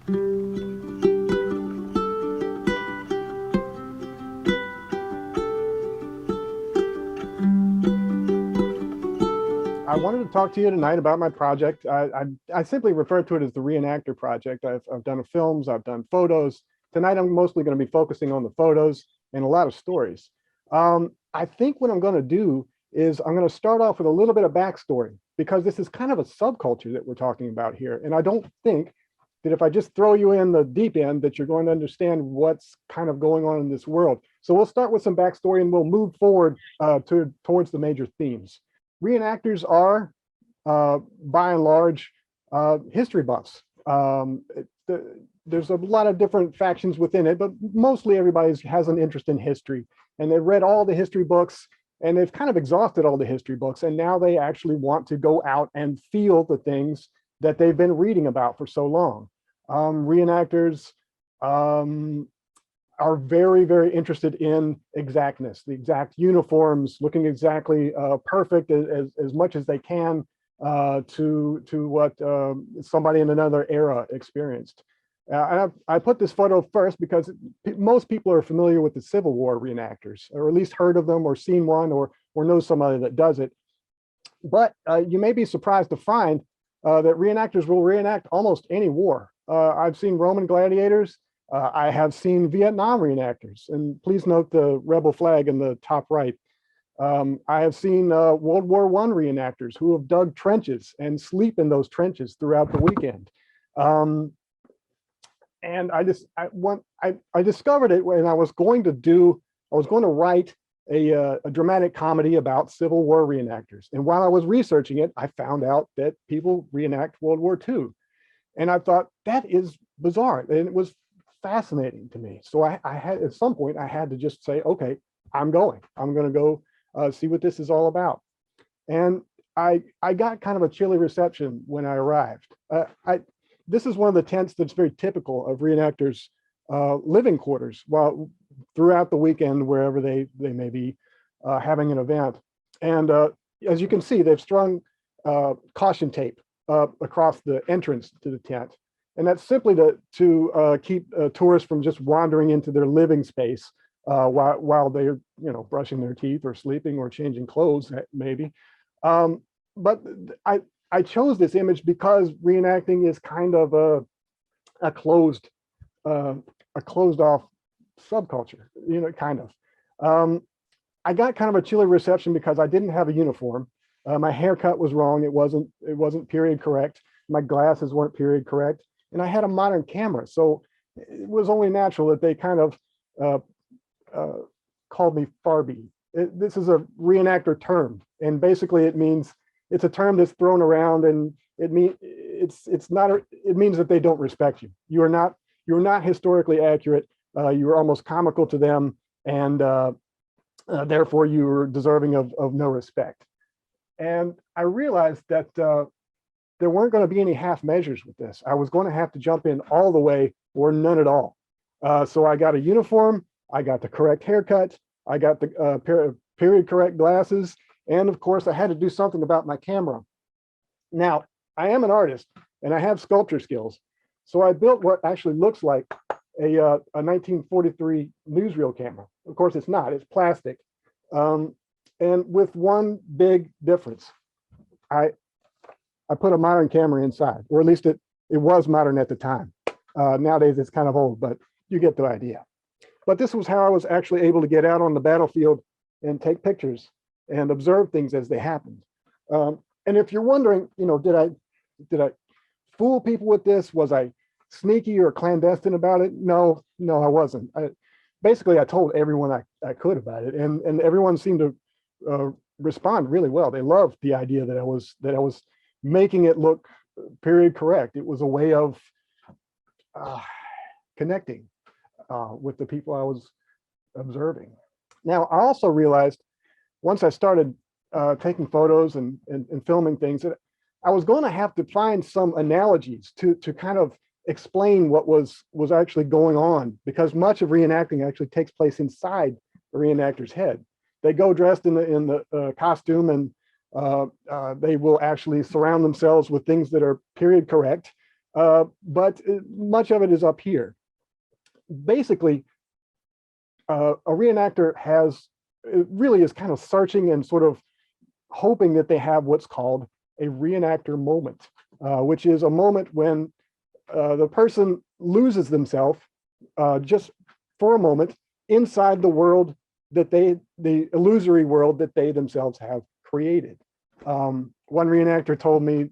I wanted to talk to you tonight about my project. I simply refer to it as the Reenactor project. I've done films, I've done photos. Tonight, I'm mostly going to be focusing on the photos and a lot of stories. I think what I'm going to do is I'm going to start off with a little bit of backstory, because this is kind of a subculture that we're talking about here. And I don't think that if I just throw you in the deep end that you're going to understand what's kind of going on in this world. So we'll start with some backstory and we'll move forward towards the major themes. Reenactors are, by and large, history buffs. There's a lot of different factions within it, but mostly everybody has an interest in history. And they've read all the history books, and they've kind of exhausted all the history books, and now they actually want to go out and feel the things that they've been reading about for so long. Reenactors are very, very interested in exactness, the exact uniforms, looking exactly perfect as much as they can to what somebody in another era experienced. And I put this photo first because most people are familiar with the Civil War reenactors, or at least heard of them or seen one, or know somebody that does it. But you may be surprised to find that reenactors will reenact almost any war. I've seen Roman gladiators. I have seen Vietnam reenactors, and please note the rebel flag in the top right. I have seen World War I reenactors who have dug trenches and sleep in those trenches throughout the weekend. And I discovered it when I was going to write a dramatic comedy about Civil War reenactors. And while I was researching it, I found out that people reenact World War II. And I thought, that is bizarre. And it was fascinating to me. So I had, at some point, I had to just say, okay, I'm going to go see what this is all about. And I got kind of a chilly reception when I arrived. This is one of the tents that's very typical of reenactors' living quarters while throughout the weekend, wherever they may be having an event. And as you can see, they've strung caution tape across the entrance to the tent. And that's simply to keep tourists from just wandering into their living space while they're, brushing their teeth or sleeping or changing clothes, maybe. But I chose this image because reenacting is kind of a closed off subculture, kind of. I got kind of a chilly reception because I didn't have a uniform. My haircut was wrong. It wasn't period correct. My glasses weren't period correct. And I had a modern camera. So it was only natural that they kind of called me Farby. This is a reenactor term. And basically it means, it's a term that's thrown around, and it means that they don't respect you. You're not historically accurate. You're almost comical to them, and therefore you're deserving of no respect. And I realized that there weren't going to be any half measures with this. I was going to have to jump in all the way or none at all. So I got a uniform, I got the correct haircut, I got the period correct glasses, and of course I had to do something about my camera. Now, I am an artist and I have sculpture skills. So I built what actually looks like a 1943 newsreel camera. Of course it's not, it's plastic. And with one big difference. I put a modern camera inside, or at least it was modern at the time. Nowadays it's kind of old, but you get the idea. But this was how I was actually able to get out on the battlefield and take pictures and observe things as they happened. And if you're wondering, did I fool people with this? Was I sneaky or clandestine about it? No, I wasn't. Basically, I told everyone I could about it, and everyone seemed to respond really well. They loved the idea that I was making it look period correct. It was a way of connecting with the people I was observing. Now, I also realized once I started taking photos and filming things, that I was going to have to find some analogies to kind of explain what was actually going on, because much of reenacting actually takes place inside the reenactor's head. They go dressed in the costume, and they will actually surround themselves with things that are period correct. but much of it is up here. Basically, a reenactor it really is kind of searching and sort of hoping that they have what's called a reenactor moment, which is a moment when the person loses themselves just for a moment inside the world that the illusory world that they themselves have created. One reenactor told me,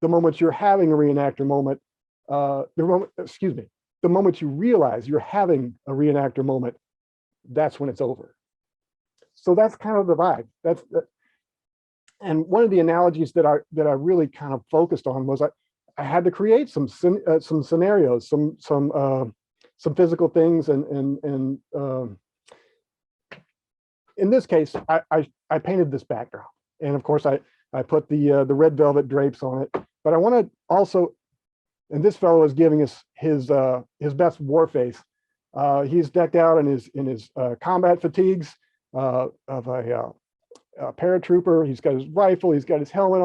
the moment you're having a reenactor moment, the moment you realize you're having a reenactor moment, that's when it's over. So that's kind of the vibe. And one of the analogies that I really kind of focused on was I had to create some scenarios, some physical things, and in this case, I painted this background, and of course I put the red velvet drapes on it. But I want to also, and this fellow is giving us his best war face. He's decked out in his combat fatigues of a paratrooper. He's got his rifle, he's got his helmet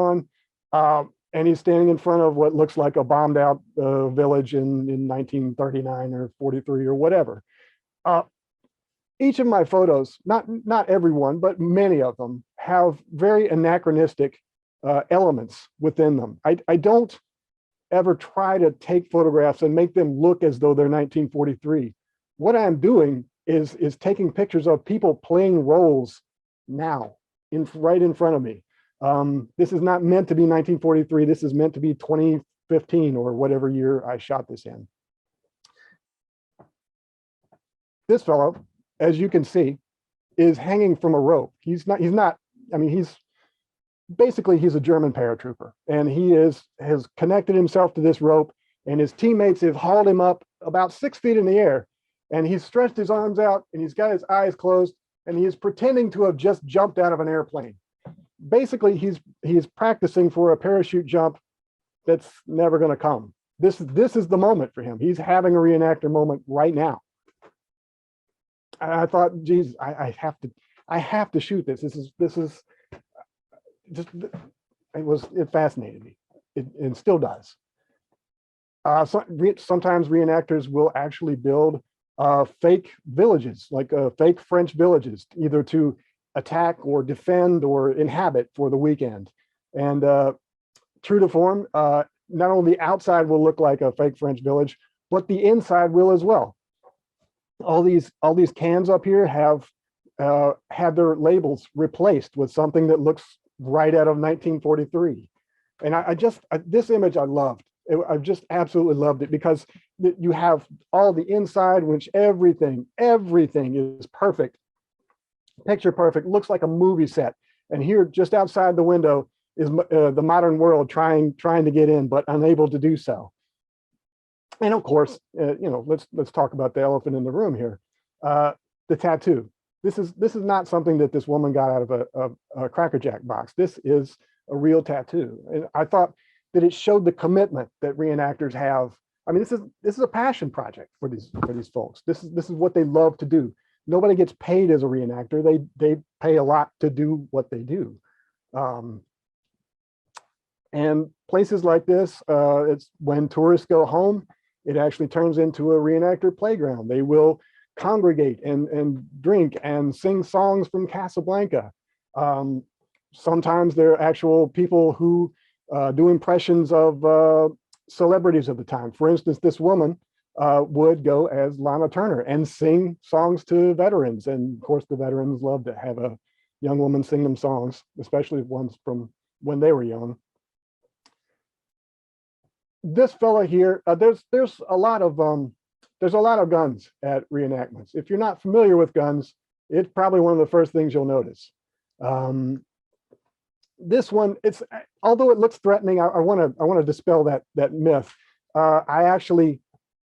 on, and he's standing in front of what looks like a bombed out village in 1939 or 43 or whatever. Each of my photos, not everyone, but many of them, have very anachronistic elements within them. I don't ever try to take photographs and make them look as though they're 1943. What I'm doing is taking pictures of people playing roles now, right in front of me. This is not meant to be 1943. This is meant to be 2015 or whatever year I shot this in. This fellow, as you can see, is hanging from a rope. He's basically he's a German paratrooper, and he has connected himself to this rope, and his teammates have hauled him up about 6 feet in the air, and he's stretched his arms out, and he's got his eyes closed, and he is pretending to have just jumped out of an airplane. Basically, he's practicing for a parachute jump that's never going to come. This is the moment for him. He's having a reenactor moment right now. I thought, geez, I have to shoot this. This is just, it fascinated me. It still does. Sometimes reenactors will actually build fake villages, like fake French villages, either to attack or defend or inhabit for the weekend. And true to form, not only the outside will look like a fake French village, but the inside will as well. All these cans up here have had their labels replaced with something that looks right out of 1943. And this image I loved. I just absolutely loved it, because you have all the inside, which everything is perfect, picture perfect, looks like a movie set. And here, just outside the window, is the modern world trying to get in, but unable to do so. And of course, let's talk about the elephant in the room here, the tattoo. This is not something that this woman got out of a Cracker Jack box. This is a real tattoo, and I thought that it showed the commitment that reenactors have. I mean, this is a passion project for these folks. This is what they love to do. Nobody gets paid as a reenactor. They pay a lot to do what they do. And places like this, it's when tourists go home, it actually turns into a reenactor playground. They will congregate and drink and sing songs from Casablanca. Sometimes they're actual people who do impressions of celebrities of the time. For instance, this woman would go as Lana Turner and sing songs to veterans. And of course, the veterans love to have a young woman sing them songs, especially ones from when they were young. This fella here, there's a lot of guns at reenactments. If you're not familiar with guns, it's probably one of the first things you'll notice. This one, although it looks threatening, I want to dispel that myth. I actually,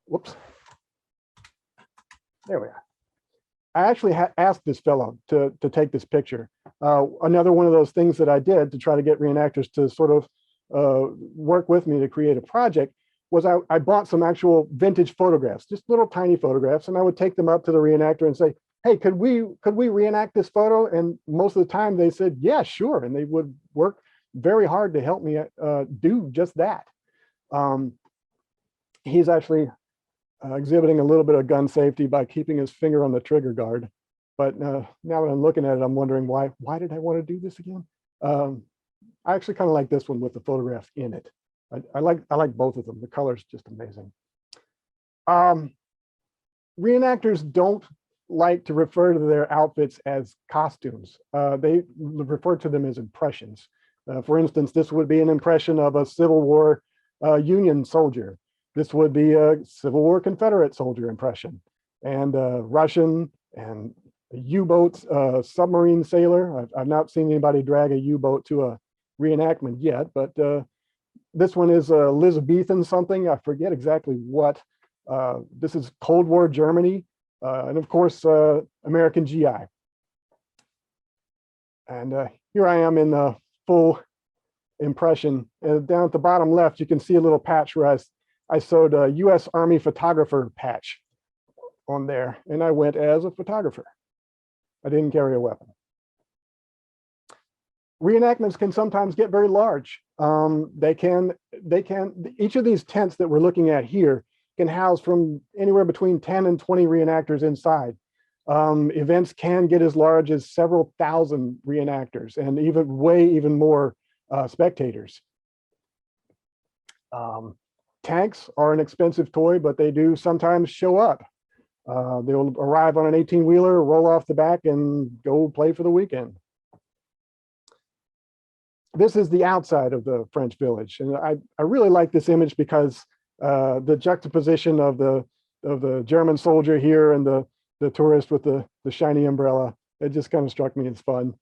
whoops, there we are. I actually asked this fellow to take this picture. Another one of those things that I did to try to get reenactors to sort of work with me to create a project was I bought some actual vintage photographs, just little tiny photographs, and I would take them up to the reenactor and say, hey, could we reenact this photo? And most of the time they said, yeah, sure. And they would work very hard to help me do just that. He's actually exhibiting a little bit of gun safety by keeping his finger on the trigger guard. But now that I'm looking at it, I'm wondering why did I want to do this again? I actually kind of like this one with the photograph in it. I like both of them. The color's just amazing. Reenactors don't like to refer to their outfits as costumes. They refer to them as impressions. For instance, this would be an impression of a Civil War Union soldier. This would be a Civil War Confederate soldier impression, and Russian and U-boat submarine sailor. I've not seen anybody drag a U-boat to a reenactment yet, but this one is Elizabethan something. I forget exactly what. This is Cold War Germany, and of course, American GI. And here I am in the full impression. And down at the bottom left, you can see a little patch where I sewed a US Army photographer patch on there, and I went as a photographer. I didn't carry a weapon. Reenactments can sometimes get very large. Each of these tents that we're looking at here can house from anywhere between 10 and 20 reenactors inside. Events can get as large as several thousand reenactors and even more spectators. Tanks are an expensive toy, but they do sometimes show up. They'll arrive on an 18-wheeler, roll off the back, and go play for the weekend. This is the outside of the French village, and I really like this image because the juxtaposition of the German soldier here and the tourist with the shiny umbrella, it just kind of struck me as fun.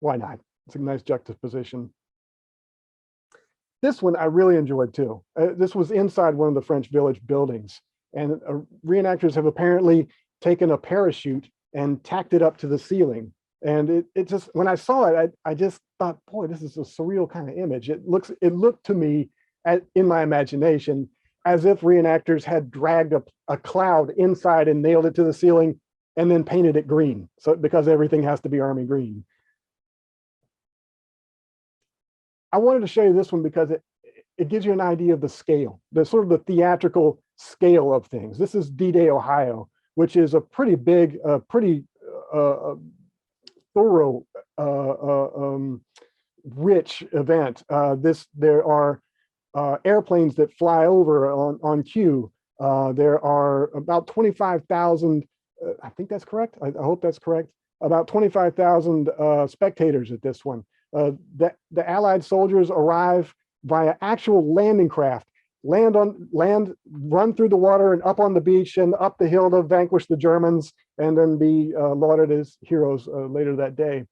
Why not? It's a nice juxtaposition. This one I really enjoyed too. This was inside one of the French village buildings, and reenactors have apparently taken a parachute and tacked it up to the ceiling. And it just, when I saw it, I just thought, boy, this is a surreal kind of image. It looked to me, in my imagination, as if reenactors had dragged a cloud inside and nailed it to the ceiling and then painted it green. So because everything has to be army green. I wanted to show you this one because it gives you an idea of the scale, the sort of the theatrical scale of things. This is D-Day, Ohio, which is a pretty big, pretty thorough, rich event. There are airplanes that fly over on cue. There are about 25,000, I think that's correct. I hope that's correct. About 25,000 spectators at this one. The Allied soldiers arrive via actual landing craft, run through the water and up on the beach and up the hill to vanquish the Germans, and then be lauded as heroes later that day.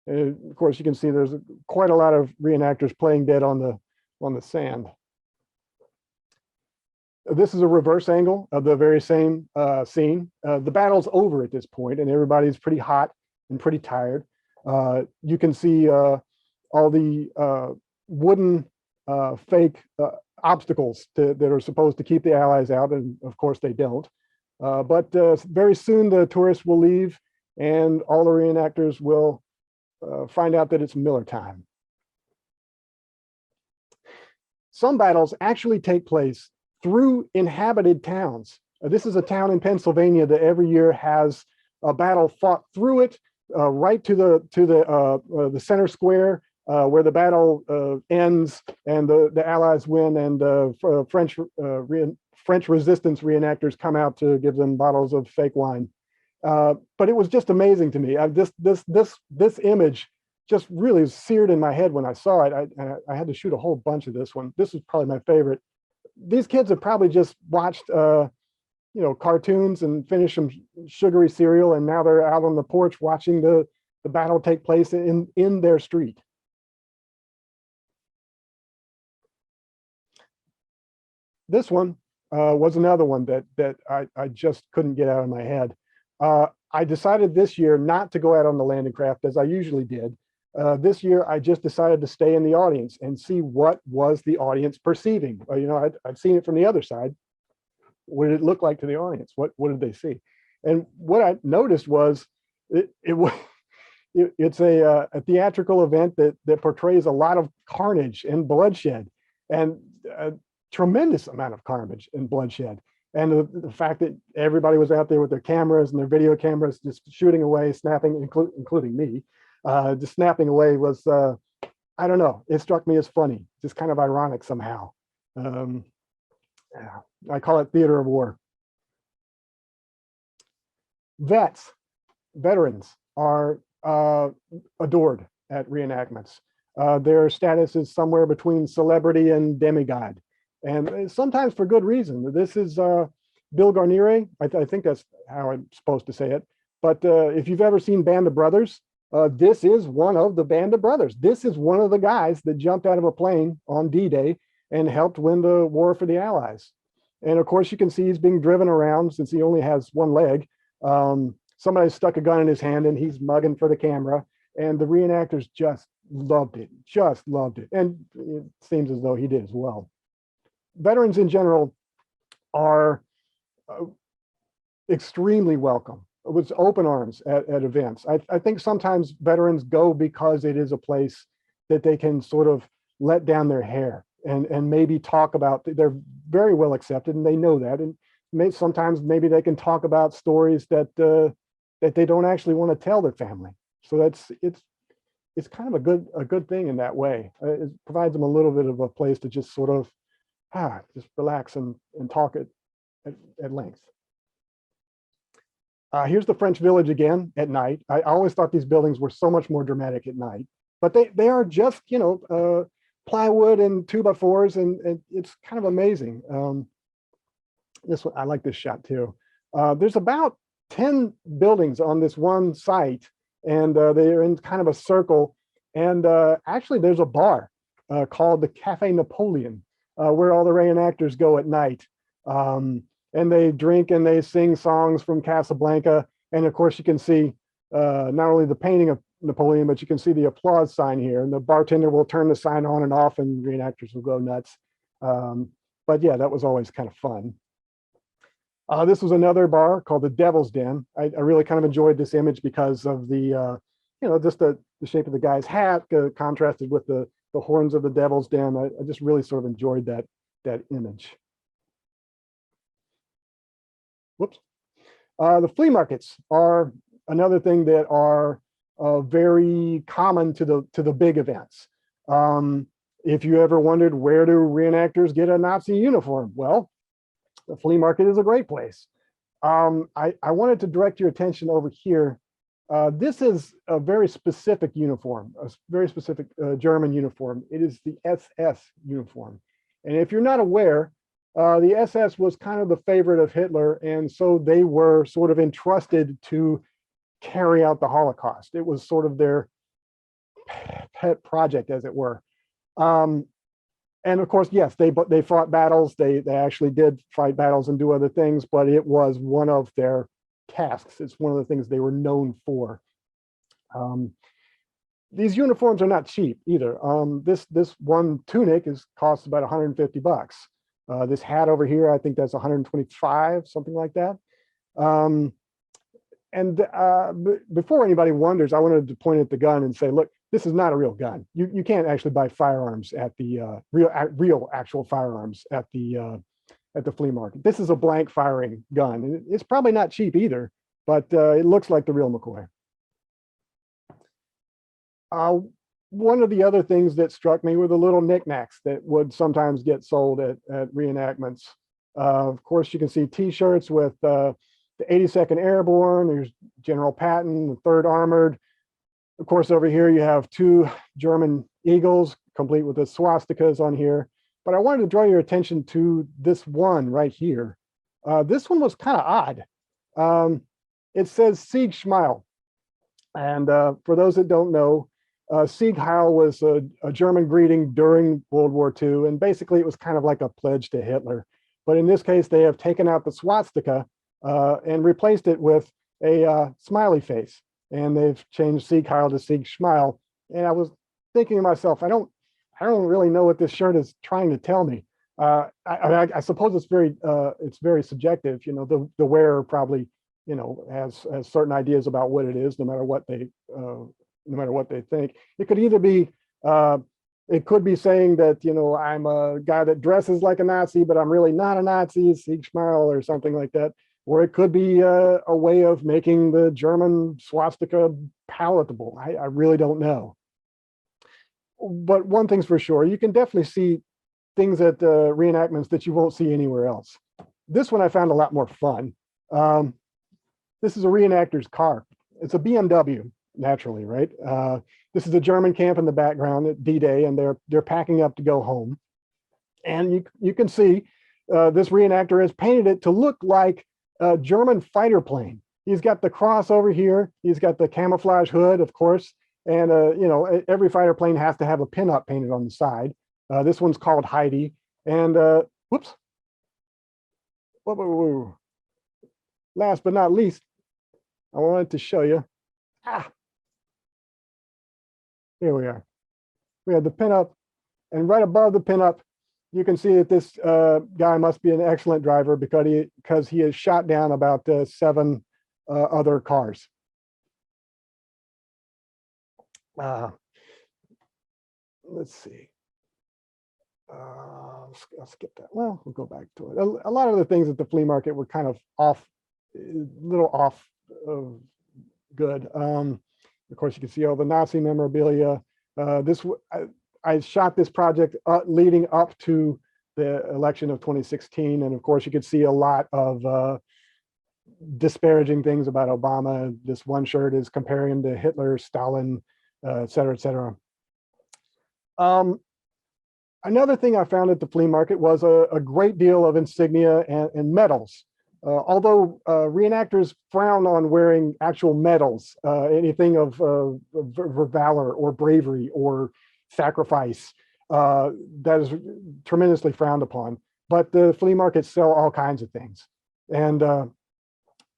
Of course, you can see there's quite a lot of reenactors playing dead on the sand. This is a reverse angle of the very same scene. The battle's over at this point, and everybody's pretty hot and pretty tired. You can see all the wooden fake obstacles that are supposed to keep the Allies out, and of course they don't. But very soon the tourists will leave, and all the reenactors will find out that it's Miller time. Some battles actually take place through inhabited towns. This is a town in Pennsylvania that every year has a battle fought through it, right to the center square, where the battle ends and the Allies win, and French resistance reenactors come out to give them bottles of fake wine. But it was just amazing to me. This image just really seared in my head when I saw it. I had to shoot a whole bunch of this one. This is probably my favorite. These kids have probably just watched cartoons and finished some sugary cereal, and now they're out on the porch watching the battle take place in their street. This one was another one that I just couldn't get out of my head. I decided this year not to go out on the landing craft as I usually did. This year, I just decided to stay in the audience and see what was the audience perceiving. I'd seen it from the other side. What did it look like to the audience? What did they see? And what I noticed was it's a theatrical event that portrays a lot of carnage and bloodshed. And tremendous amount of carnage and bloodshed. And the fact that everybody was out there with their cameras and their video cameras, just shooting away, snapping, including me, just snapping away was, I don't know, it struck me as funny, just kind of ironic somehow. Yeah, I call it theater of war. Veterans are adored at reenactments. Their status is somewhere between celebrity and demigod, and sometimes for good reason. This is Bill Garnier. I think that's how I'm supposed to say it. But if you've ever seen Band of Brothers, this is one of the Band of Brothers. This is one of the guys that jumped out of a plane on D-Day and helped win the war for the Allies. And of course, you can see he's being driven around since he only has one leg. Somebody stuck a gun in his hand and he's mugging for the camera. And the reenactors just loved it. And it seems as though he did as well. Veterans in general are extremely welcome with open arms at events. I think sometimes veterans go because it is a place that they can sort of let down their hair and maybe talk about, they're very well accepted and they know that. And sometimes maybe they can talk about stories that that they don't actually want to tell their family. So it's kind of a good thing in that way. It provides them a little bit of a place to just sort of just relax and talk at length. Here's the French Village again at night. I always thought these buildings were so much more dramatic at night, but they are just, you know, plywood and 2x4s, and it's kind of amazing. This one, I like this shot too. There's about 10 buildings on this one site, and they're in kind of a circle. And actually, there's a bar called the Cafe Napoleon, where all the reenactors go at night. And they drink and they sing songs from Casablanca. And of course, you can see not only the painting of Napoleon, but you can see the applause sign here. And the bartender will turn the sign on and off, and reenactors will go nuts. But yeah, that was always kind of fun. This was another bar called the Devil's Den. I really kind of enjoyed this image because of the, you know, just the shape of the guy's hat contrasted with the horns of the Devil's Den. I just really sort of enjoyed that image. Whoops. The flea markets are another thing that are very common to the big events. If you ever wondered, where do reenactors get a Nazi uniform? Well, the flea market is a great place. I wanted to direct your attention over here. This is a very specific uniform, a very specific German uniform. It is the SS uniform. And if you're not aware, the SS was kind of the favorite of Hitler, and so they were sort of entrusted to carry out the Holocaust. It was sort of their pet project, as it were. And of course, yes, they fought battles. They actually did fight battles and do other things, but it was one of their tasks. It's one of the things they were known for. These uniforms are not cheap either. This one tunic costs about 150 bucks. This hat over here, I think that's 125, something like that. Before anybody wonders, I wanted to point at the gun and say, look, this is not a real gun. You can't actually buy firearms at the real actual firearms at the flea market. This is a blank firing gun. It's probably not cheap either, but it looks like the real McCoy. One of the other things that struck me were the little knickknacks that would sometimes get sold at reenactments. Of course, you can see T-shirts with the 82nd Airborne. There's General Patton, the 3rd Armored. Of course, over here you have 2 German eagles, complete with the swastikas on here. But I wanted to draw your attention to this one right here. This one was kind of odd. It says Sieg Schmeil. And for those that don't know, Sieg Heil was a German greeting during World War II, and basically it was kind of like a pledge to Hitler. But in this case, they have taken out the swastika and replaced it with a smiley face, and they've changed Sieg Heil to Sieg Schmeil. And I was thinking to myself, I don't really know what this shirt is trying to tell me. I suppose it's very subjective. You know, the wearer probably, you know, has certain ideas about what it is, no matter what they think. It could either be It could be saying that, I'm a guy that dresses like a Nazi, but I'm really not a Nazi, Sieg Schmeil or something like that. Or it could be a way of making the German swastika palatable. I really don't know. But one thing's for sure, you can definitely see things at reenactments that you won't see anywhere else. This one I found a lot more fun. This is a reenactor's car. It's a BMW, naturally, right? This is a German camp in the background at D-Day, and they're packing up to go home. And you can see this reenactor has painted it to look like a German fighter plane. He's got the cross over here. He's got the camouflage hood, of course. And, every fighter plane has to have a pinup painted on the side. This one's called Heidi. And whoops. Whoa. Last but not least, I wanted to show you. Here we are. We have the pinup, and right above the pinup, you can see that this guy must be an excellent driver because he has shot down about 7 other cars. Let's see. I'll skip that. Well, we'll go back to it. A lot of the things at the flea market were kind of off, a little off good. Of course, you can see all the Nazi memorabilia. I shot this project leading up to the election of 2016. And of course, you could see a lot of disparaging things about Obama. This one shirt is comparing him to Hitler, Stalin, et cetera, et cetera. Another thing I found at the flea market was a great deal of insignia and medals. Although reenactors frown on wearing actual medals, anything of valor or bravery or sacrifice, that is tremendously frowned upon. But the flea markets sell all kinds of things. And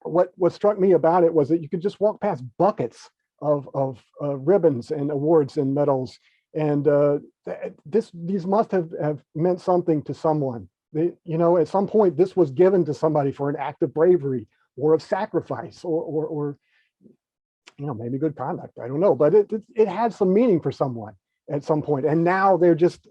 what struck me about it was that you could just walk past buckets of ribbons and awards and medals. And these must have meant something to someone. At some point, this was given to somebody for an act of bravery or of sacrifice or maybe good conduct. I don't know, but it had some meaning for someone at some point. And now they're just,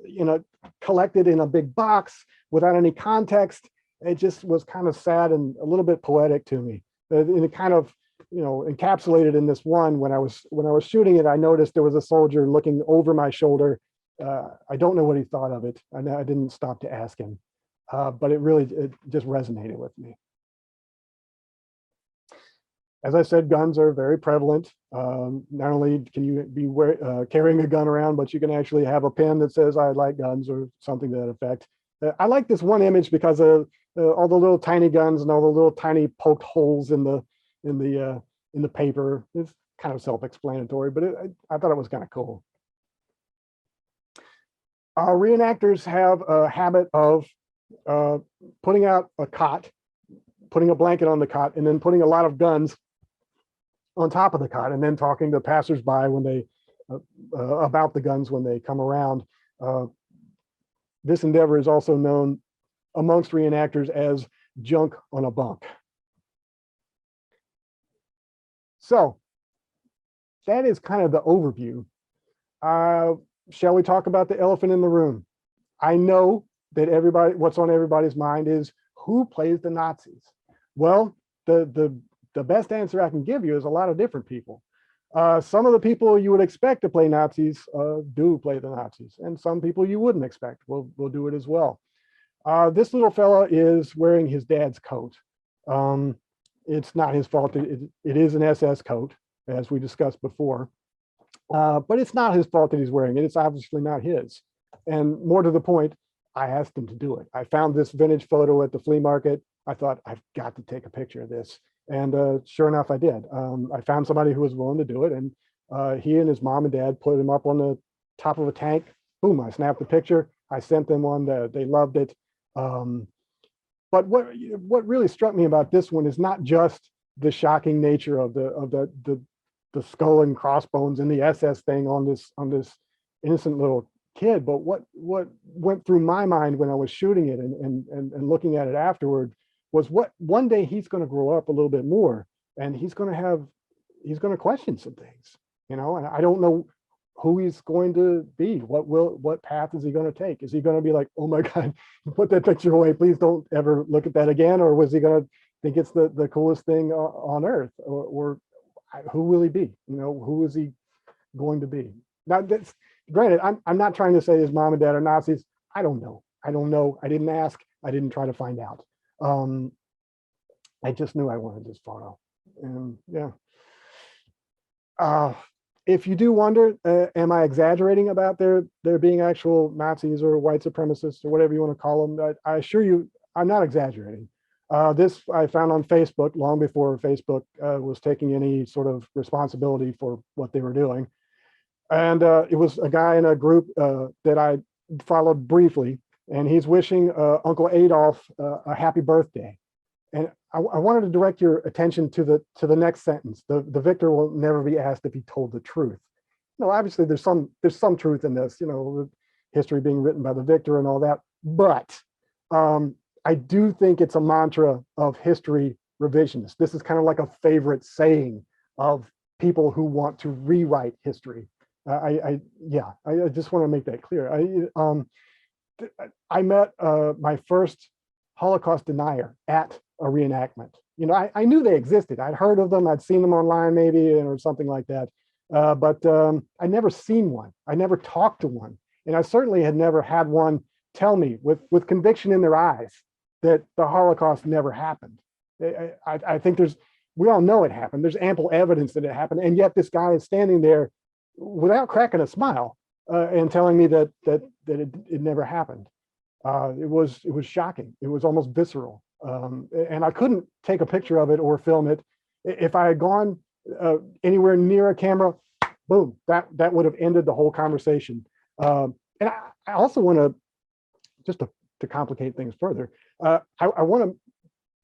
collected in a big box without any context. It just was kind of sad and a little bit poetic to me. And it kind of, encapsulated in this one. When I was shooting it, I noticed there was a soldier looking over my shoulder. I don't know what he thought of it. I didn't stop to ask him. But it just resonated with me. As I said, guns are very prevalent. Not only can you be carrying a gun around, but you can actually have a pen that says, "I like guns," or something to that effect. I like this one image because of all the little tiny guns and all the little tiny poked holes in the paper. It's kind of self-explanatory, but I thought it was kind of cool. Reenactors have a habit of putting out a cot, putting a blanket on the cot, and then putting a lot of guns on top of the cot, and then talking to passersby when they about the guns when they come around. This endeavor is also known amongst reenactors as junk on a bunk. So that is kind of the overview. Shall we talk about the elephant in the room? I know that what's on everybody's mind is who plays the Nazis? Well, the best answer I can give you is a lot of different people. Some of the people you would expect to play Nazis do play the Nazis, and some people you wouldn't expect will do it as well. This little fella is wearing his dad's coat. It's not his fault. It is an SS coat, as we discussed before. But it's not his fault that he's wearing it. It's obviously not his. And more to the point, I asked him to do it. I found this vintage photo at the flea market. I thought, I've got to take a picture of this. And sure enough, I did. I found somebody who was willing to do it. And he and his mom and dad put him up on the top of a tank. Boom, I snapped the picture. I sent them one. They loved it. But what really struck me about this one is not just the shocking nature of the skull and crossbones and the SS thing on this innocent little kid, but what went through my mind when I was shooting it and looking at it afterward was what one day he's going to grow up a little bit more, and he's going to question some things, and I don't know who he's going to be. What path is he going to take? Is he going to be like, oh my God, put that picture away, please don't ever look at that again? Or was he going to think it's the coolest thing on earth? Or who will he be? You know, who is he going to be? Now, that's granted, I'm not trying to say his mom and dad are Nazis. I don't know. I don't know. I didn't ask. I didn't try to find out. I just knew I wanted this photo. And yeah. If you do wonder, am I exaggerating about there being actual Nazis or white supremacists or whatever you want to call them? I assure you, I'm not exaggerating. This I found on Facebook long before Facebook was taking any sort of responsibility for what they were doing. And it was a guy in a group that I followed briefly, and he's wishing Uncle Adolf a happy birthday. And I wanted to direct your attention to the next sentence. The victor will never be asked if he told the truth. You know, obviously there's some truth in this, you know, history being written by the victor and all that. But I do think it's a mantra of history revisionists. This is kind of like a favorite saying of people who want to rewrite history. I just want to make that clear. I met my first Holocaust denier at a reenactment. You know, I knew they existed. I'd heard of them. I'd seen them online maybe or something like that. But I'd never seen one. I never talked to one. And I certainly had never had one tell me with conviction in their eyes that the Holocaust never happened. I think we all know it happened. There's ample evidence that it happened. And yet this guy is standing there without cracking a smile and telling me that it never happened. It was shocking. It was almost visceral. And I couldn't take a picture of it or film it. If I had gone anywhere near a camera, boom, that would have ended the whole conversation. And I also want to, just to complicate things further, I want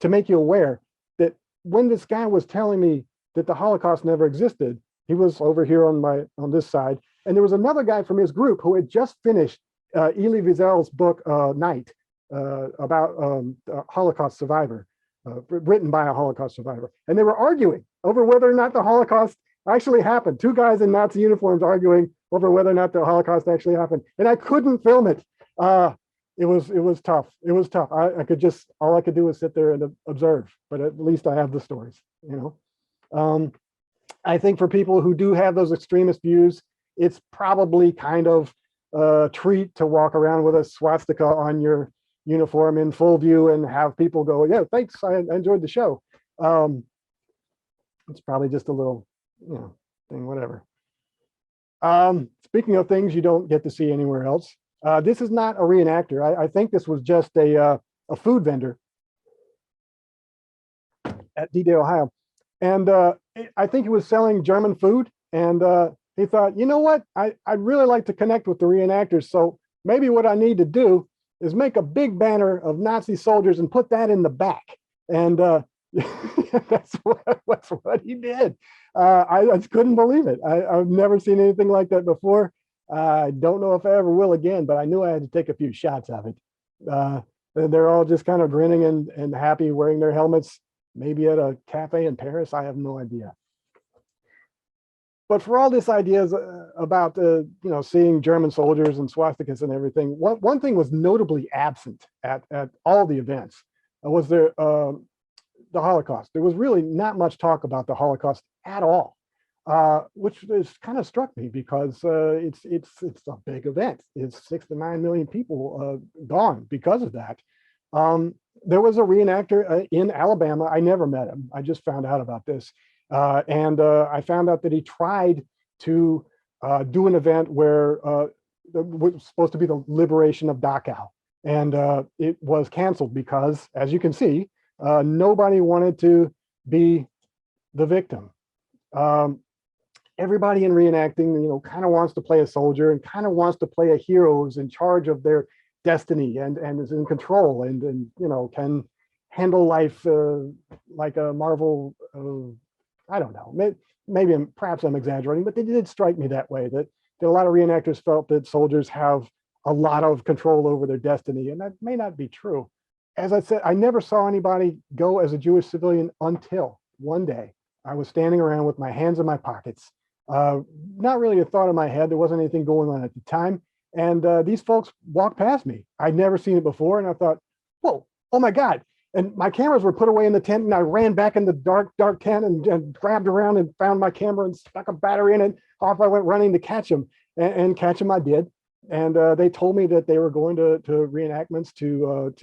to make you aware that when this guy was telling me that the Holocaust never existed, he was over here on this side, and there was another guy from his group who had just finished Elie Wiesel's book, Night, about a Holocaust survivor, written by a Holocaust survivor. And they were arguing over whether or not the Holocaust actually happened. Two guys in Nazi uniforms arguing over whether or not the Holocaust actually happened. And I couldn't film it. It was tough. It was tough. All I could do was sit there and observe, but at least I have the stories, you know. I think for people who do have those extremist views, it's probably kind of a treat to walk around with a swastika on your uniform in full view and have people go, yeah, thanks, I enjoyed the show. It's probably just a little, you know, thing, whatever. Speaking of things you don't get to see anywhere else, this is not a reenactor. I think this was just a food vendor at D-Day, Ohio. And I think he was selling German food. And he thought, you know what, I'd really like to connect with the reenactors. So maybe what I need to do is make a big banner of Nazi soldiers and put that in the back. And that's what he did. I just couldn't believe it. I've never seen anything like that before. I don't know if I ever will again, but I knew I had to take a few shots of it. They're all just kind of grinning and happy, wearing their helmets, maybe at a cafe in Paris. I have no idea. But for all this ideas about you know, seeing German soldiers and swastikas and everything, one thing was notably absent at all the events was the Holocaust. There was really not much talk about the Holocaust at all, which is kind of struck me because it's a big event. It's 6 to 9 million people gone because of that. There was a reenactor in Alabama. I never met him. I just found out about this. And I found out that he tried to do an event where it was supposed to be the liberation of Dachau. And it was canceled because, as you can see, nobody wanted to be the victim. Everybody in reenacting, you know, kind of wants to play a soldier and kind of wants to play a hero who's in charge of their destiny and is in control and you know, can handle life like a Marvel. I don't know, perhaps I'm exaggerating, but they did strike me that way, that a lot of reenactors felt that soldiers have a lot of control over their destiny, and that may not be true. As I said, I never saw anybody go as a Jewish civilian until one day I was standing around with my hands in my pockets Not really a thought in my head. There wasn't anything going on at the time. And these folks walked past me. I'd never seen it before. And I thought, whoa, oh my God. And my cameras were put away in the tent. And I ran back in the dark tent and grabbed around and found my camera and stuck a battery in it. Off I went running to catch them. And catch them I did. And they told me that they were going to reenactments to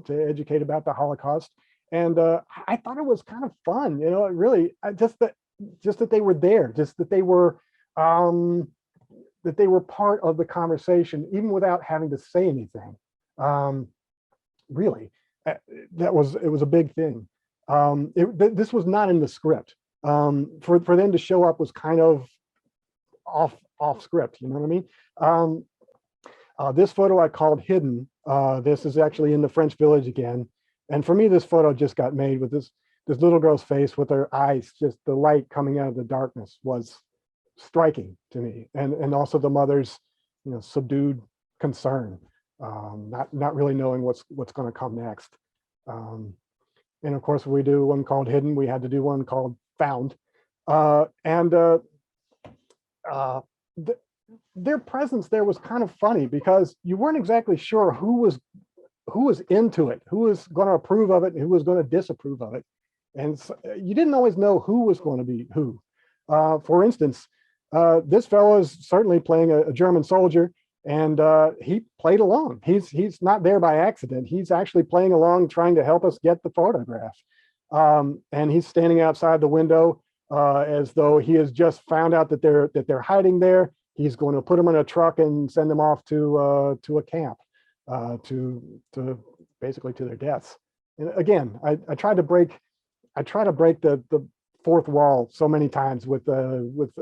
educate about the Holocaust. And I thought it was kind of fun, really, just that they were there, just that they were part of the conversation, even without having to say anything. Really, it was a big thing. This was not in the script. For them to show up was kind of off script, you know what I mean? This photo I called hidden. This is actually in the French Village again. And for me, this photo just got made with this little girl's face with her eyes, just the light coming out of the darkness was striking to me. And also the mother's, subdued concern, not really knowing what's going to come next. And of course, we do one called hidden. We had to do one called found. Their presence there was kind of funny because you weren't exactly sure who was into it, who was going to approve of it, and who was going to disapprove of it. And so you didn't always know who was going to be who. For instance, this fellow is certainly playing a German soldier, and he played along. He's not there by accident. He's actually playing along, trying to help us get the photograph. And he's standing outside the window as though he has just found out that they're hiding there. He's going to put them in a truck and send them off to a camp, to basically to their deaths. And again, I try to break the fourth wall so many times with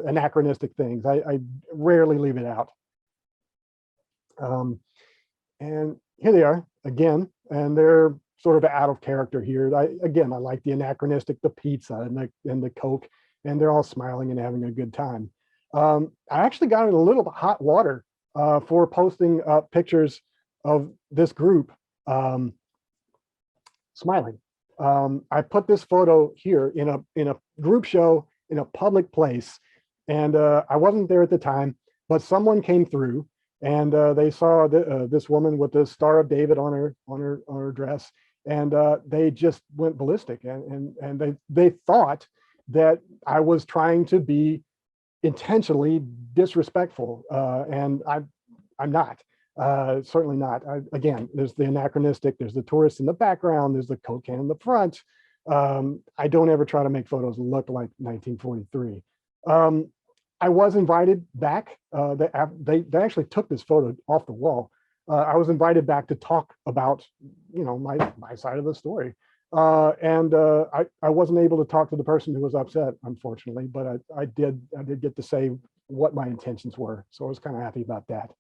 anachronistic things. I rarely leave it out. And here they are again, and they're sort of out of character here. I like the anachronistic, the pizza and the Coke, and they're all smiling and having a good time. I actually got in a little hot water for posting pictures of this group smiling. I put this photo here in a group show in a public place, and I wasn't there at the time, but someone came through and they saw this woman with the Star of David on her dress, and they just went ballistic, and they thought that I was trying to be intentionally disrespectful, and I'm not. Certainly not. Again, there's the anachronistic, there's the tourists in the background, there's the Coke can in the front. I don't ever try to make photos look like 1943. I was invited back. They actually took this photo off the wall. I was invited back to talk about, my side of the story. And I wasn't able to talk to the person who was upset, unfortunately, but I did get to say what my intentions were. So I was kind of happy about that.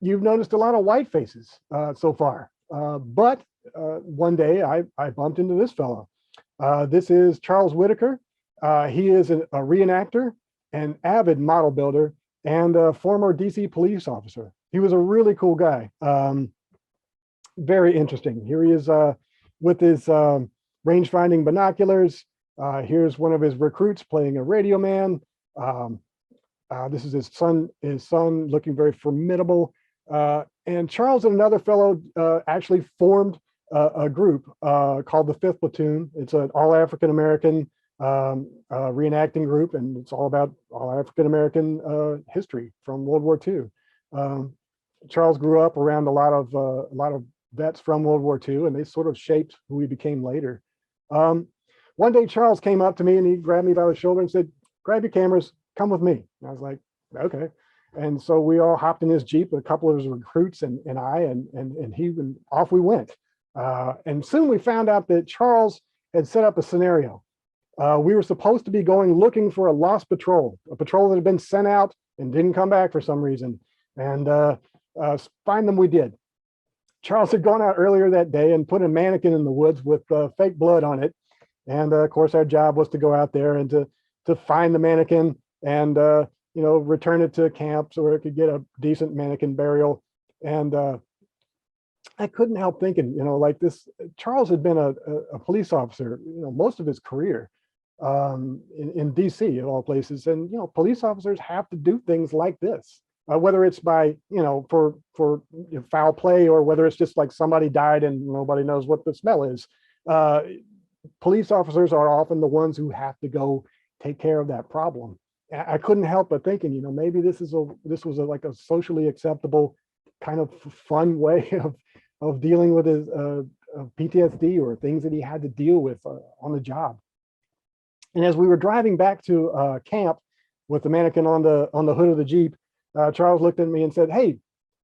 You've noticed a lot of white faces so far, but one day I bumped into this fellow. This is Charles Whitaker. He is a reenactor, an avid model builder, and a former DC police officer. He was a really cool guy. Very interesting. Here he is with his range finding binoculars. Here's one of his recruits playing a radio man. This is his son looking very formidable. And Charles and another fellow actually formed a group called the Fifth Platoon. It's an all African-American reenacting group, and it's all about all African-American history from World War II. Charles grew up around a lot of vets from World War II, and they sort of shaped who we became later. One day, Charles came up to me and he grabbed me by the shoulder and said, "Grab your cameras, come with me." And I was like, okay. And so we all hopped in his Jeep, a couple of his recruits and I, and he, and off we went. And soon we found out that Charles had set up a scenario. We were supposed to be going looking for a lost patrol, a patrol that had been sent out and didn't come back for some reason. And find them we did. Charles had gone out earlier that day and put a mannequin in the woods with fake blood on it. And of course, our job was to go out there and to find the mannequin and return it to camp so it could get a decent mannequin burial. And I couldn't help thinking, like this, Charles had been a police officer, most of his career. in DC of all places. And, police officers have to do things like this, whether it's by, for foul play, or whether it's just like somebody died and nobody knows what the smell is. Police officers are often the ones who have to go take care of that problem. I couldn't help but thinking, maybe this was like a socially acceptable kind of fun way of dealing with his PTSD or things that he had to deal with on the job. And as we were driving back to camp with the mannequin on the hood of the Jeep, Charles looked at me and said, "Hey,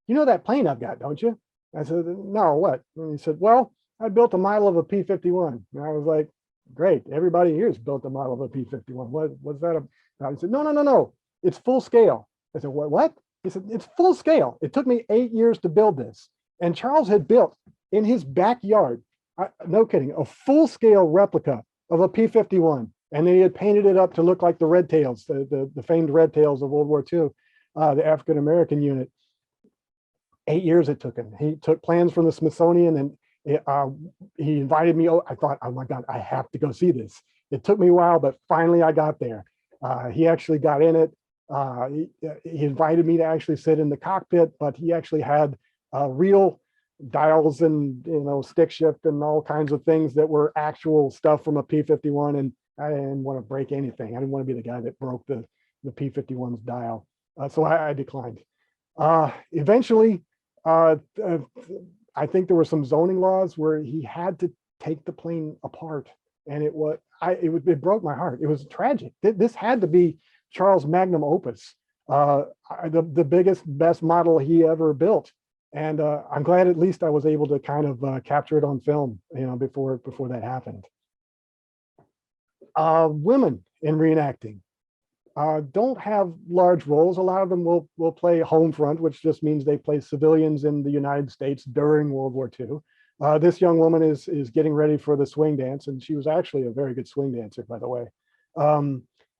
you know that plane I've got, don't you?" I said, "No, what?" And he said, "Well, I built a model of a P-51. And I was like, "Great, everybody here's built a model of a P-51. What's that about?" He said, No. It's full scale." I said, What? He said, "It's full scale. It took me 8 years to build this." And Charles had built in his backyard, no kidding, a full scale replica of a P-51. And then he had painted it up to look like the Red Tails, the famed Red Tails of World War II, the African-American unit. 8 years it took him. He took plans from the Smithsonian, and he invited me. I thought, oh my God, I have to go see this. It took me a while, but finally I got there. He actually got in it. He invited me to actually sit in the cockpit, but he actually had real dials and stick shift and all kinds of things that were actual stuff from a P-51. And I didn't want to break anything. I didn't want to be the guy that broke the P-51's dial. So I declined. Eventually, I think there were some zoning laws where he had to take the plane apart, and it broke my heart. It was tragic. This had to be Charles' magnum opus, the biggest, best model he ever built. And I'm glad at least I was able to kind of capture it on film, before that happened. Women in reenacting don't have large roles. A lot of them will play home front, which just means they play civilians in the United States during World War II. This young woman is getting ready for the swing dance, and she was actually a very good swing dancer, by the way.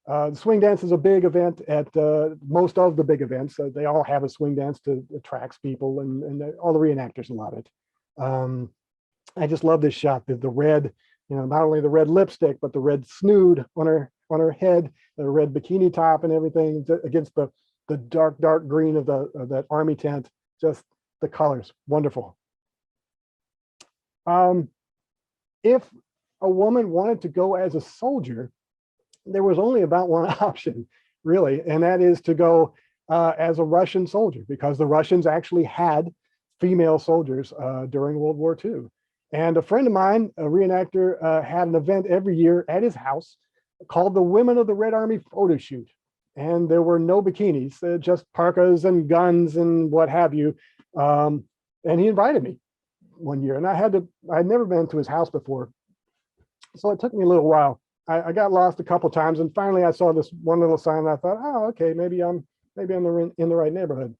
The swing dance is a big event at most of the big events. They all have a swing dance to attract people, and all the reenactors love it. I just love this shot. The red, not only the red lipstick, but the red snood on her head, the red bikini top, and everything against the dark green of that army tent. Just the colors, wonderful. If a woman wanted to go as a soldier, there was only about one option, really, and that is to go as a Russian soldier, because the Russians actually had female soldiers during World War II. And a friend of mine, a reenactor, had an event every year at his house called the Women of the Red Army Photo Shoot. And there were no bikinis, just parkas and guns and what have you. And he invited me one year, and I'd never been to his house before. So it took me a little while. I got lost a couple times, and finally I saw this one little sign, and I thought, oh, okay, maybe I'm in the right neighborhood.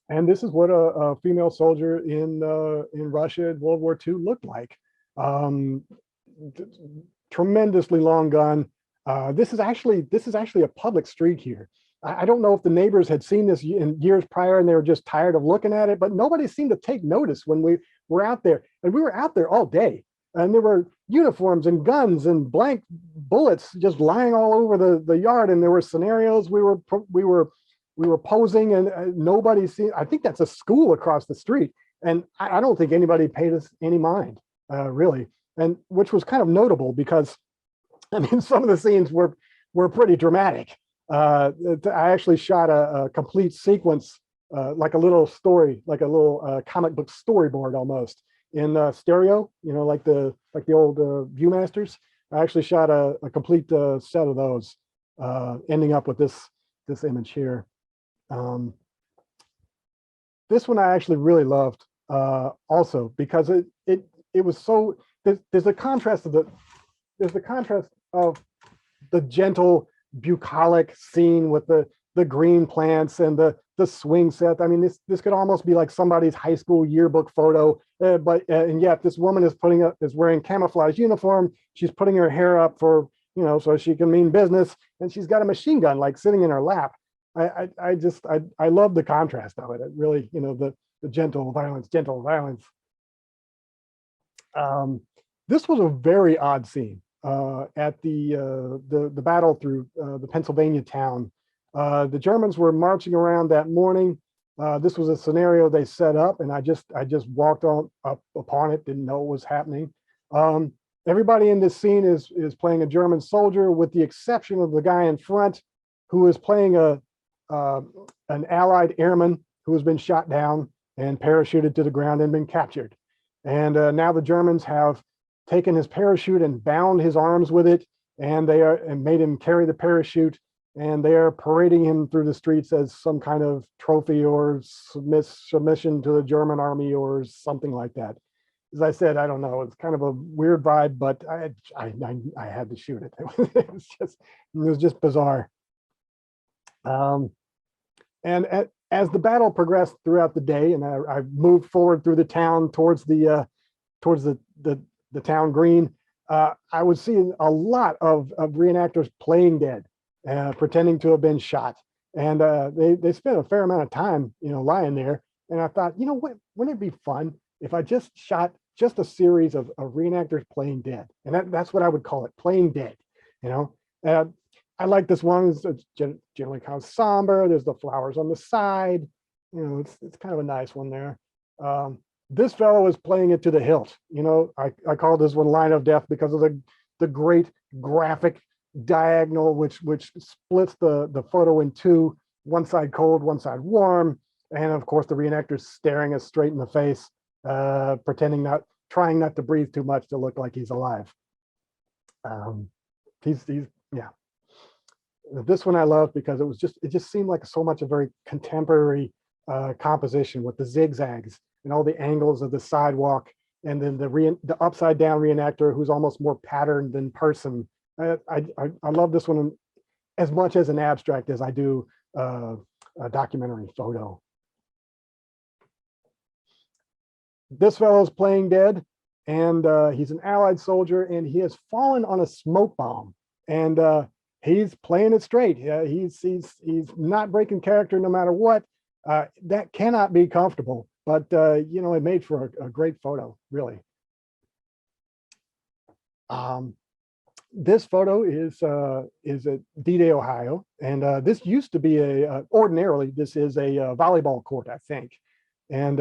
And this is what a female soldier in Russia in World War II looked like. Tremendously long gun. This is actually a public street here. I don't know if the neighbors had seen this in years prior and they were just tired of looking at it, but nobody seemed to take notice when we were out there. And we were out there all day, and there were uniforms and guns and blank bullets just lying all over the yard. And there were scenarios we were posing, and nobody seen. I think that's a school across the street, and I don't think anybody paid us any mind, really. And which was kind of notable because, I mean, some of the scenes were pretty dramatic. I actually shot a complete sequence, like a little story, like a little comic book storyboard almost in stereo, like the old Viewmasters. I actually shot a complete set of those, ending up with this image here. This one I actually really loved also because it was so, there's a contrast of the gentle bucolic scene with the green plants and the swing set. I mean, this could almost be like somebody's high school yearbook photo, and yet this woman is wearing camouflage uniform. She's putting her hair up for, so she can mean business, and she's got a machine gun like sitting in her lap. I love the contrast of it. It really, the gentle violence. This was a very odd scene at the battle through the Pennsylvania town. The Germans were marching around that morning. This was a scenario they set up, and I just walked on up upon it, didn't know what was happening. Everybody in this scene is playing a German soldier, with the exception of the guy in front, who is playing an Allied airman who has been shot down and parachuted to the ground and been captured. And now the Germans have taken his parachute and bound his arms with it, and made him carry the parachute, and they are parading him through the streets as some kind of trophy or submission to the German army or something like that. As I said, I don't know. It's kind of a weird vibe, but I had to shoot it. It was just bizarre. And as the battle progressed throughout the day, and I moved forward through the town towards the town green, I was seeing a lot of reenactors playing dead, pretending to have been shot, and they spent a fair amount of time, lying there. And I thought, what, wouldn't it be fun if I just shot just a series of reenactors playing dead? And that's what I would call it, playing dead. I like this one. It's generally kind of somber. There's the flowers on the side. It's kind of a nice one there. This fellow is playing it to the hilt. I call this one Line of Death because of the great graphic diagonal, which splits the photo in two, one side cold, one side warm. And of course, the reenactor's staring us straight in the face, trying not to breathe too much to look like he's alive. Yeah. This one I love because it just seemed like so much a very contemporary composition, with the zigzags and all the angles of the sidewalk, and then the upside down reenactor who's almost more patterned than person. I love this one as much as an abstract as I do a documentary photo. This fellow's playing dead, and he's an Allied soldier, and he has fallen on a smoke bomb, and he's playing it straight. He's not breaking character no matter what. That cannot be comfortable, but it made for a great photo, really. This photo is at D-Day, Ohio, and this used to be ordinarily this is a volleyball court, I think, and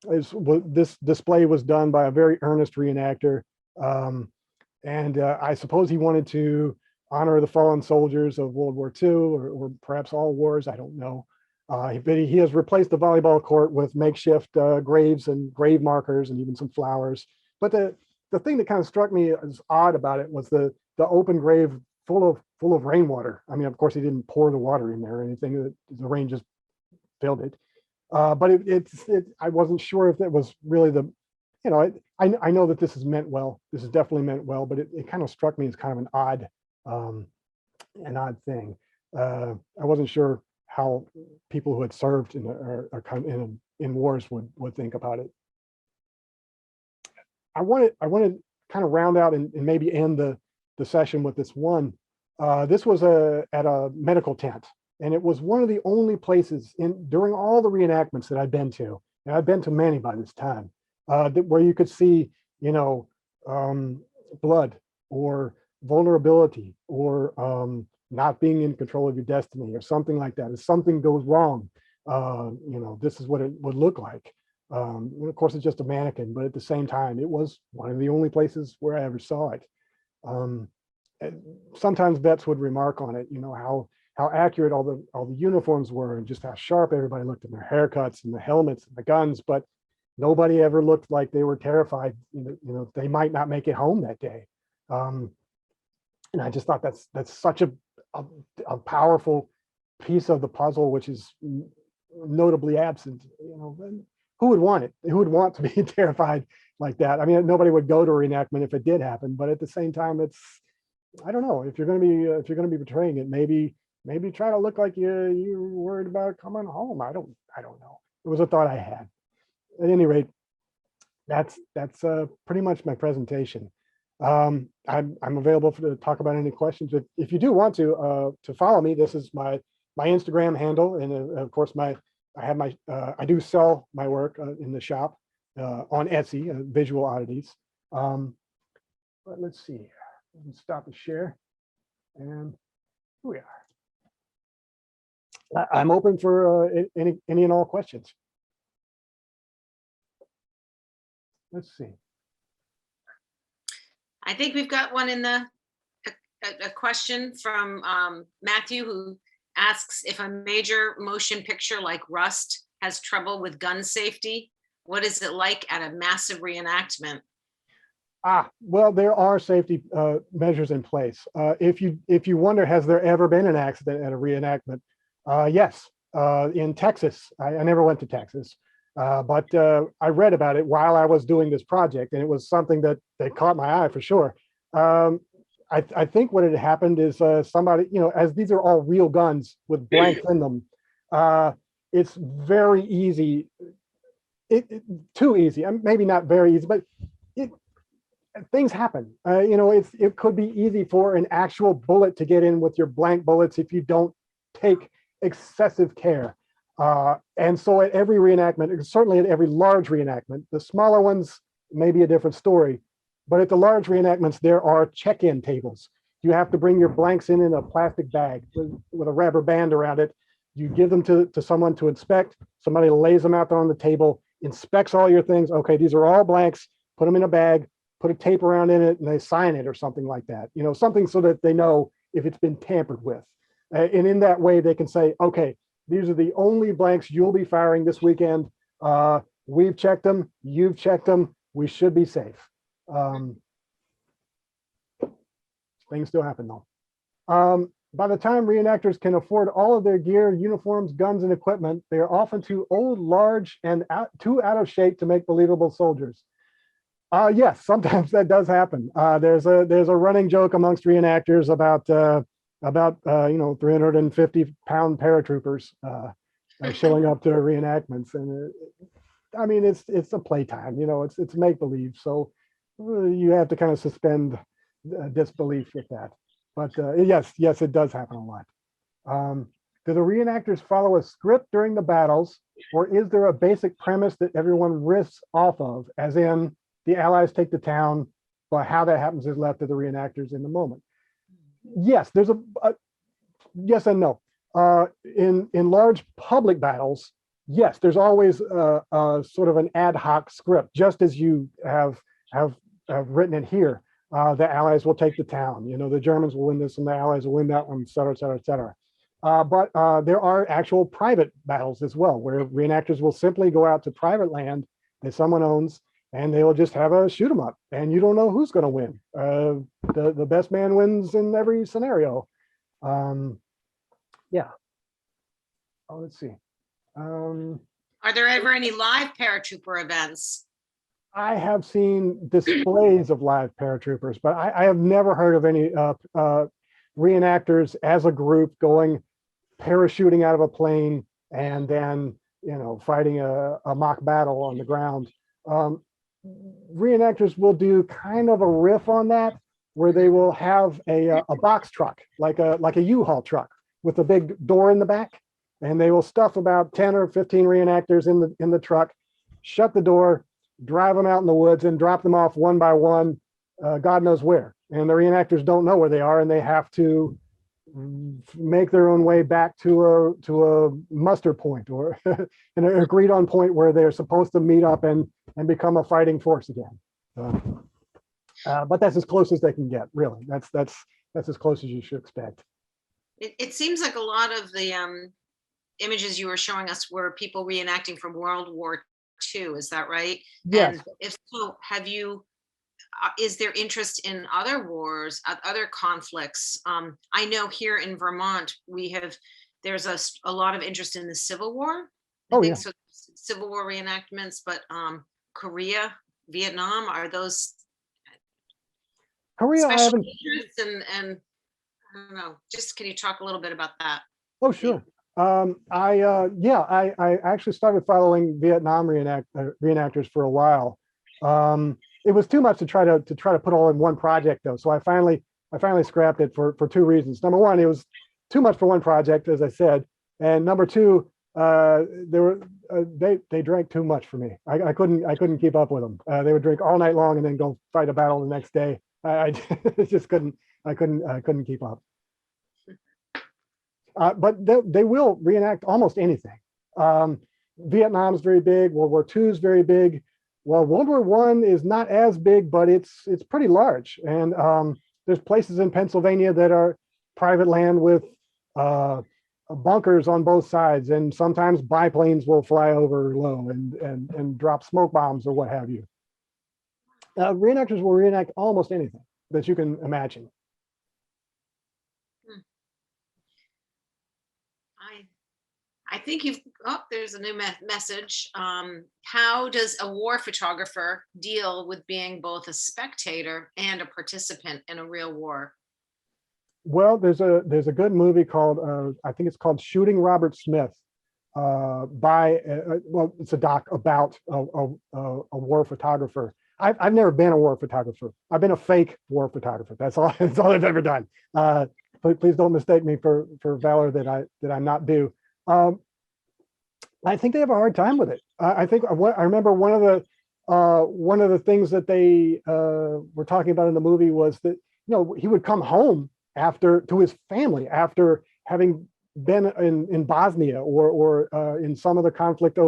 this display was done by a very earnest reenactor, and I suppose he wanted to honor the fallen soldiers of World War II, or perhaps all wars, I don't know. But he has replaced the volleyball court with makeshift graves and grave markers and even some flowers. But the thing that kind of struck me as odd about it was the open grave full of rainwater. I mean, of course, he didn't pour the water in there or anything. The rain just filled it. But I wasn't sure if it was really I know that this is meant well. This is definitely meant well, but it kind of struck me as kind of an odd thing. I wasn't sure how people who had served in wars would think about it. I want to kind of round out and maybe end the session with this one. This was at a medical tent, and it was one of the only places during all the reenactments that I've been to, and I've been to many by this time, where you could see, blood or vulnerability or not being in control of your destiny or something like that. If something goes wrong, this is what it would look like. And of course, it's just a mannequin, but at the same time, it was one of the only places where I ever saw it. Sometimes vets would remark on it, how accurate all the uniforms were, and just how sharp everybody looked in their haircuts and the helmets and the guns, but nobody ever looked like they were terrified, they might not make it home that day. And I just thought that's such a powerful piece of the puzzle, which is notably absent. Who would want it? Who would want to be terrified like that? I mean, nobody would go to a reenactment if it did happen, but at the same time, I don't know, if you're going to be portraying it, maybe try to look like you're worried about coming home. I don't know. It was a thought I had. At any rate, that's pretty much my presentation. I'm available to talk about any questions. If you do want to follow me, this is my Instagram handle, and of course I do sell my work in the shop on Etsy, Visual Oddities. But let's see, let me stop the share, and here we are. I'm open for any and all questions. Let's see. I think we've got one in the, a question from Matthew, who asks if a major motion picture like Rust has trouble with gun safety. What is it like at a massive reenactment? Well, there are safety measures in place. If you wonder, has there ever been an accident at a reenactment? Yes, in Texas. I never went to Texas, but I read about it while I was doing this project, and it was something that caught my eye for sure. I think what had happened is somebody, as these are all real guns with blanks in them, it's very easy. Too easy. Maybe not very easy, but things happen. It could be easy for an actual bullet to get in with your blank bullets if you don't take excessive care. And so at every reenactment, certainly at every large reenactment, the smaller ones may be a different story, but at the large reenactments, there are check-in tables. You have to bring your blanks in a plastic bag with a rubber band around it. You give them to someone to inspect. Somebody lays them out there on the table, inspects all your things. Okay, these are all blanks, put them in a bag, put a tape around in it, and they sign it or something like that. Something so that they know if it's been tampered with. And in that way, they can say, okay, these are the only blanks you'll be firing this weekend. We've checked them, you've checked them, we should be safe. Things still happen though. By the time reenactors can afford all of their gear, uniforms, guns, and equipment, they are often too old, large, and too out of shape to make believable soldiers. Yes, sometimes that does happen. There's a running joke amongst reenactors about 350-pound paratroopers showing up to reenactments, and I mean it's a playtime. It's make believe, so you have to kind of suspend disbelief with that. But yes, it does happen a lot. Do the reenactors follow a script during the battles, or is there a basic premise that everyone risks off of, as in the Allies take the town, but how that happens is left to the reenactors in the moment? Yes, there's a yes and no. In large public battles, yes, there's always sort of an ad hoc script, just as you have written it here. The Allies will take the town. The Germans will win this, and the Allies will win that one, et cetera, et cetera, et cetera. But there are actual private battles as well, where reenactors will simply go out to private land that someone owns, and they will just have a shoot 'em up, and you don't know who's going to win. The best man wins in every scenario. Yeah. Oh, let's see. Are there ever any live paratrooper events? I have seen displays of live paratroopers, but I have never heard of any reenactors as a group going parachuting out of a plane and then fighting a mock battle on the ground. Reenactors will do kind of a riff on that, where they will have a box truck, like a U-Haul truck with a big door in the back, and they will stuff about 10 or 15 reenactors in the truck, shut the door, drive them out in the woods, and drop them off one by one, God knows where. And the reenactors don't know where they are, and they have to make their own way back to a muster point, or an agreed on point where they're supposed to meet up and become a fighting force again. But that's as close as they can get, really. That's as close as you should expect. It seems like a lot of the images you were showing us were people reenacting from World War II. Is that right? Yes. And if so, is there interest in other wars, other conflicts? I know here in Vermont, there's a lot of interest in the Civil War. I think so, Civil War reenactments, but Korea, Vietnam, are those Korea? I haven't. And I don't know. Just can you talk a little bit about that? Oh, sure. I actually started following Vietnam reenactors for a while. It was too much to try to put all in one project, though. So I finally scrapped it for two reasons. Number one, it was too much for one project, as I said, and number two, they drank too much for me. I couldn't keep up with them. They would drink all night long and then go fight a battle the next day. I just couldn't keep up. But they will reenact almost anything. Vietnam's very big. World War II is very big. Well, World War I is not as big, but it's pretty large. And there's places in Pennsylvania that are private land with bunkers on both sides, and sometimes biplanes will fly over low and drop smoke bombs or what have you. Reenactors will reenact almost anything that you can imagine. I think there's a new message. How does a war photographer deal with being both a spectator and a participant in a real war? Well, there's a good movie called, I think it's called Shooting Robert Smith, well, it's a doc about a war photographer. I've never been a war photographer. I've been a fake war photographer. That's all I've ever done. Please don't mistake me for valor that I'm not due. I think they have a hard time with it. I remember one of the things that they were talking about in the movie was that, he would come home to his family after having been in Bosnia or in some other conflict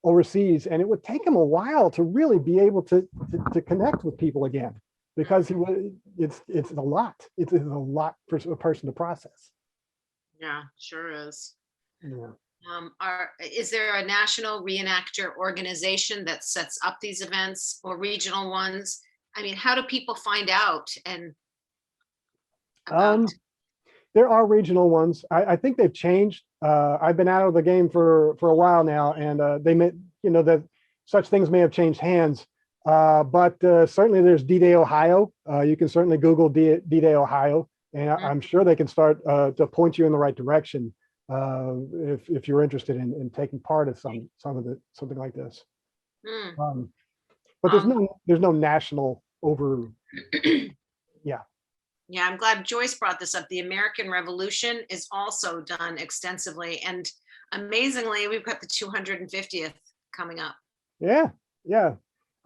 overseas, and it would take him a while to really be able to connect with people again, because it's a lot. It's a lot for a person to process. Yeah, sure is. Yeah. Is there a national reenactor organization that sets up these events, or regional ones? I mean, how do people find out about? There are regional ones. I think they've changed. I've been out of the game for a while now, and they may, that such things may have changed hands. But certainly there's D-Day Ohio. You can certainly Google D-Day Ohio, and I'm sure they can start to point you in the right direction if you're interested in taking part of something like this. But there's no national over. Yeah. Yeah, I'm glad Joyce brought this up. The American Revolution is also done extensively, and amazingly, we've got the 250th coming up. Yeah.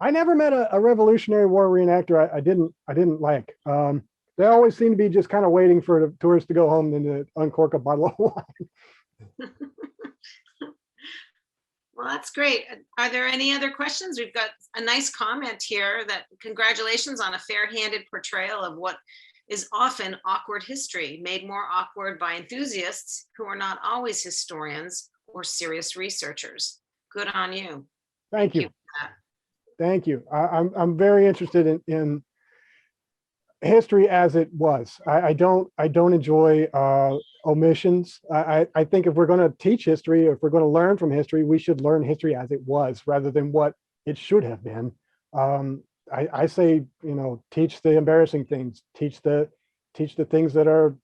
I never met a Revolutionary War reenactor I didn't like. They always seem to be just kind of waiting for the tourists to go home and to uncork a bottle of wine. Well, that's great. Are there any other questions? We've got a nice comment here that congratulations on a fair-handed portrayal of what is often awkward history, made more awkward by enthusiasts who are not always historians or serious researchers. Good on you. Thank you. Thank you. I'm very interested in history as it was. I don't enjoy omissions. I think if we're going to teach history, or if we're going to learn from history, we should learn history as it was rather than what it should have been. I say, teach the embarrassing things, teach the things that are,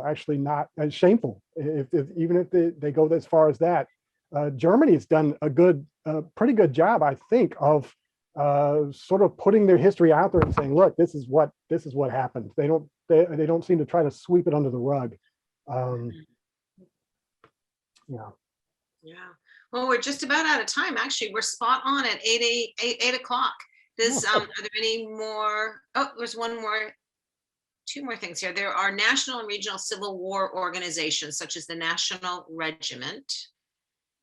actually not shameful. Even if they go as far as that. Germany's done a pretty good job, I think, of sort of putting their history out there and saying, look, this is what happened. They don't seem to try to sweep it under the rug. Yeah. Well, we're just about out of time. Actually, we're spot on at 8 o'clock. Are there any more? Oh, there's two more things here. There are national and regional Civil War organizations, such as the National Regiment.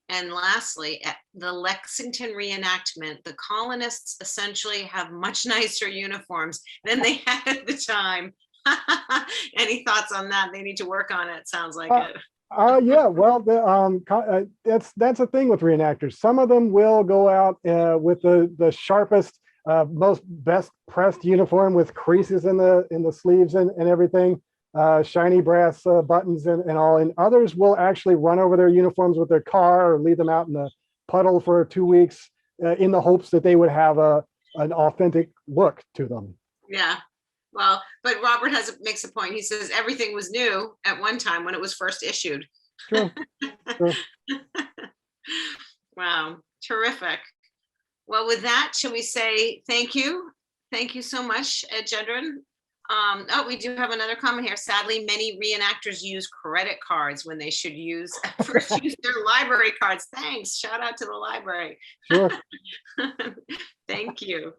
And lastly, at the Lexington reenactment, the colonists essentially have much nicer uniforms than they had at the time. Any thoughts on that? They need to work on it, sounds like it. Yeah, well, that's a thing with reenactors. Some of them will go out with the sharpest, most best pressed uniform with creases in the sleeves and everything. Shiny brass buttons and all, and others will actually run over their uniforms with their car or leave them out in the puddle for 2 weeks in the hopes that they would have an authentic look to them. Yeah, well, but Robert makes a point. He says everything was new at one time when it was first issued. True. Wow, terrific. Well, with that, shall we say thank you? Thank you so much, Ed Gendron. Oh, we do have another comment here. Sadly, many reenactors use credit cards when they should first use their library cards. Thanks. Shout out to the library. Sure. Thank you.